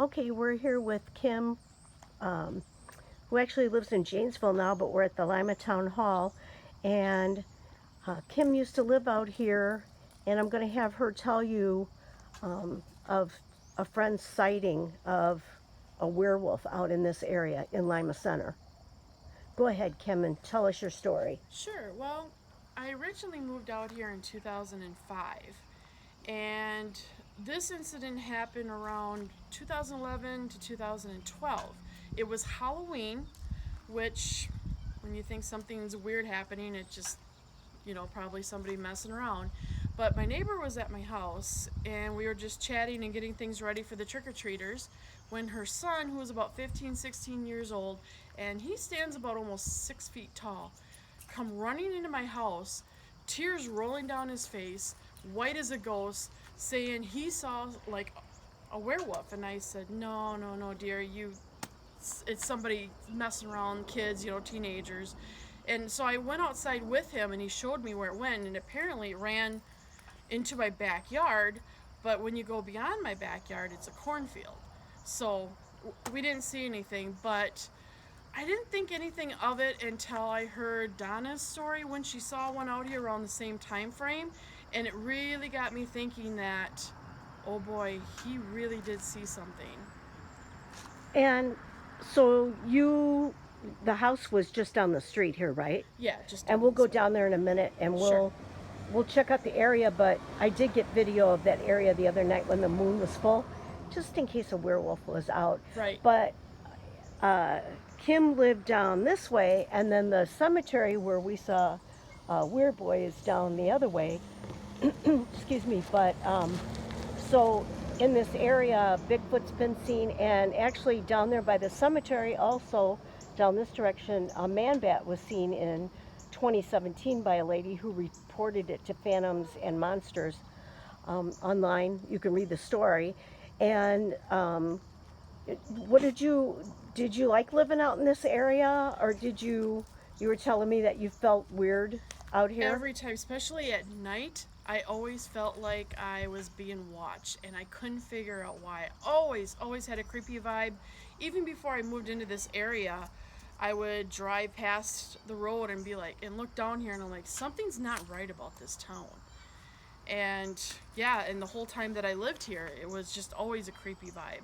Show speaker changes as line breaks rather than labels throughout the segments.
Okay, we're here with Kim, um, who actually lives in Janesville now, but we're at the Lima Town Hall. And Kim used to live out here, and I'm going to have her tell you of a friend's sighting of a werewolf out in this area in Lima Center. Go ahead, Kim, and tell us your story.
Sure. Well, I originally moved out here in 2005, and this incident happened around 2011 to 2012. It was Halloween, which, when you think something's weird happening, it just, probably somebody messing around. But my neighbor was at my house, and we were just chatting and getting things ready for the trick or treaters when her son, who was about 15, 16 years old, and he stands about almost 6 feet tall, come running into my house, tears rolling down his face, white as a ghost, saying he saw like a werewolf. And I said, no, no, no, dear, it's somebody messing around, kids, teenagers. And so I went outside with him, and he showed me where it went, and apparently it ran into my backyard. But when you go beyond my backyard, it's a cornfield. So we didn't see anything, but I didn't think anything of it until I heard Donna's story when she saw one out here around the same time frame, and it really got me thinking that, oh boy, he really did see something.
And the house was just down the street here, right?
Yeah, just
And
down
we'll
this
go
way.
down there in a minute, and
Sure.
we'll check out the area. But I did get video of that area the other night when the moon was full, just in case a werewolf was out.
Right.
But uh, Kim lived down this way, and then the cemetery where we saw Weird Boy is down the other way. Excuse me. But so in this area, Bigfoot's been seen, and actually down there by the cemetery, also down this direction, a man bat was seen in 2017 by a lady who reported it to Phantoms and Monsters online. You can read the story. And what did you like living out in this area, or you were telling me that you felt weird out here?
Every time, especially at night, I always felt like I was being watched, and I couldn't figure out why. Always had a creepy vibe. Even before I moved into this area, I would drive past the road and be like, and look down here, and I'm like, something's not right about this town. And yeah, and the whole time that I lived here, it was just always a creepy vibe.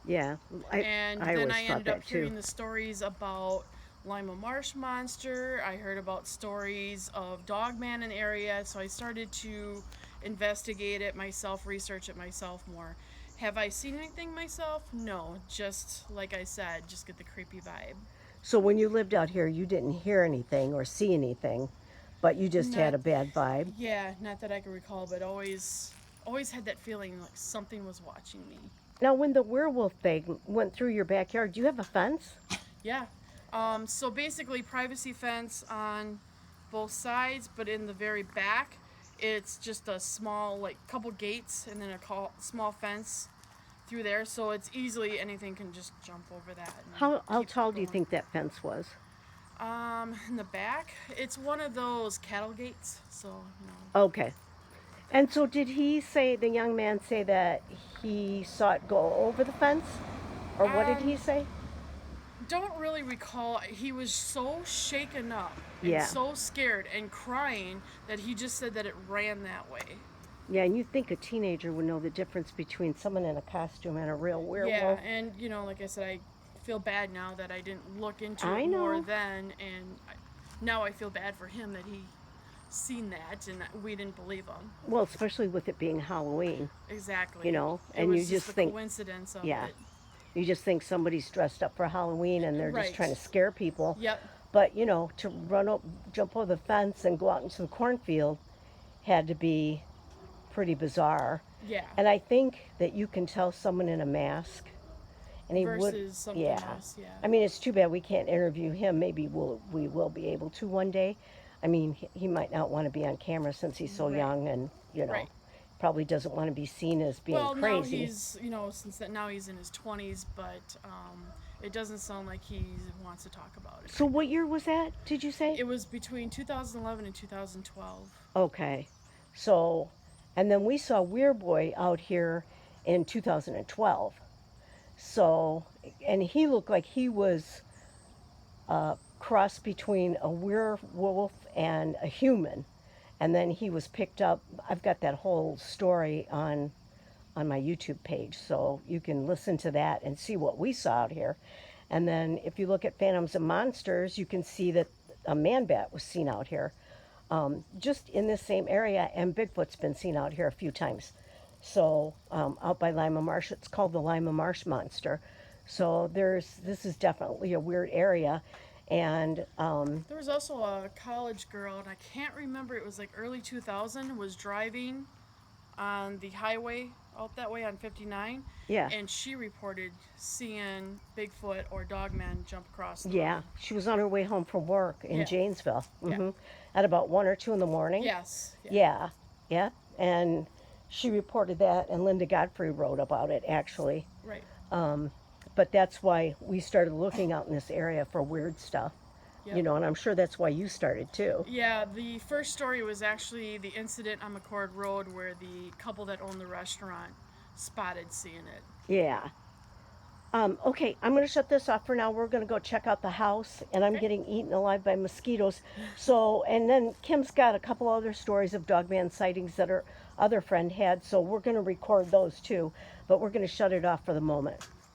Yeah, I
And
I
then
always
I
thought
ended up
that too.
hearing the stories about Lima Marsh Monster. I heard about stories of Dogman in the area, so I started to investigate it myself, research it myself more. Have I seen anything myself? No, just like I said, just get the creepy vibe.
So when you lived out here, you didn't hear anything or see anything, but you just had
Not,
a bad vibe.
yeah, not that I can recall, but always had that feeling like something was watching me.
Now, when the werewolf thing went through your backyard, do you have a fence?
Yeah. So basically, privacy fence on both sides, but in the very back, it's just a small, like, couple gates and then small fence through there. So it's easily anything can just jump over that and
How
keep
tall do you
going.
think that fence was?
In the back, it's one of those cattle gates. So,
Okay. And so did he say, the young man say that he saw it go over the fence? Or what did he
um,
say?
don't really recall. He was so shaken up and
Yeah.
so scared and crying that he just said that it ran that way.
Yeah, and you think a teenager would know the difference between someone in a costume and a real
Yeah,
werewolf.
and like I said, I feel bad now that I didn't look into it
I
more
know.
then, and now I feel bad for him that he seen that and we didn't believe him.
Well, especially with it being Halloween,
Exactly. It
and you
was
just
just the
think,
coincidence of
yeah,
it.
you just think somebody's dressed up for Halloween and they're just trying to
Right.
scare people.
Yep.
But, to jump over the fence and go out into the cornfield had to be pretty bizarre.
Yeah.
And I think that you can tell someone in a mask, and he would,
Versus something
yeah.
else. Yeah.
I mean, it's too bad we can't interview him. Maybe we will be able to one day. I mean, he might not want to be on camera since he's so
Right.
young, and
Right.
probably doesn't want to be seen as being
Well, now
crazy.
he's since that now he's in his 20s, but it doesn't sound like he wants to talk about it.
So what year was that? Did you say?
It was between 2011 and 2012.
Okay. So, and then we saw Weir Boy out here in 2012. So, and he looked like he was a cross between a werewolf and a human. And then he was picked up. I've got that whole story on my YouTube page, so you can listen to that and see what we saw out here. And then if you look at Phantoms and Monsters, you can see that a man bat was seen out here, just in this same area, and Bigfoot's been seen out here a few times. So out by Lima Marsh, it's called the Lima Marsh Monster. So this is definitely a weird area, and
There was also a college girl, and I can't remember. It was like early 2000. Was driving on the highway out that way on 59,
yeah,
and she reported seeing Bigfoot or Dogman jump across the
yeah,
road.
she was on her way home from work in
Yeah.
Janesville,
Yeah.
at about 1 or 2 in the morning.
Yes. Yeah.
Yeah, yeah. And she reported that, and Linda Godfrey wrote about it, actually.
Right.
But that's why we started looking out in this area for weird stuff,
Yep.
and I'm sure that's why you started too.
Yeah, the first story was actually the incident on McCord Road where the couple that owned the restaurant spotted seeing it.
Yeah. Okay, I'm going to shut this off for now. We're going to go check out the house, and I'm
Okay.
getting eaten alive by mosquitoes. So, and then Kim's got a couple other stories of Dogman sightings that her other friend had, so we're going to record those too, but we're going to shut it off for the moment.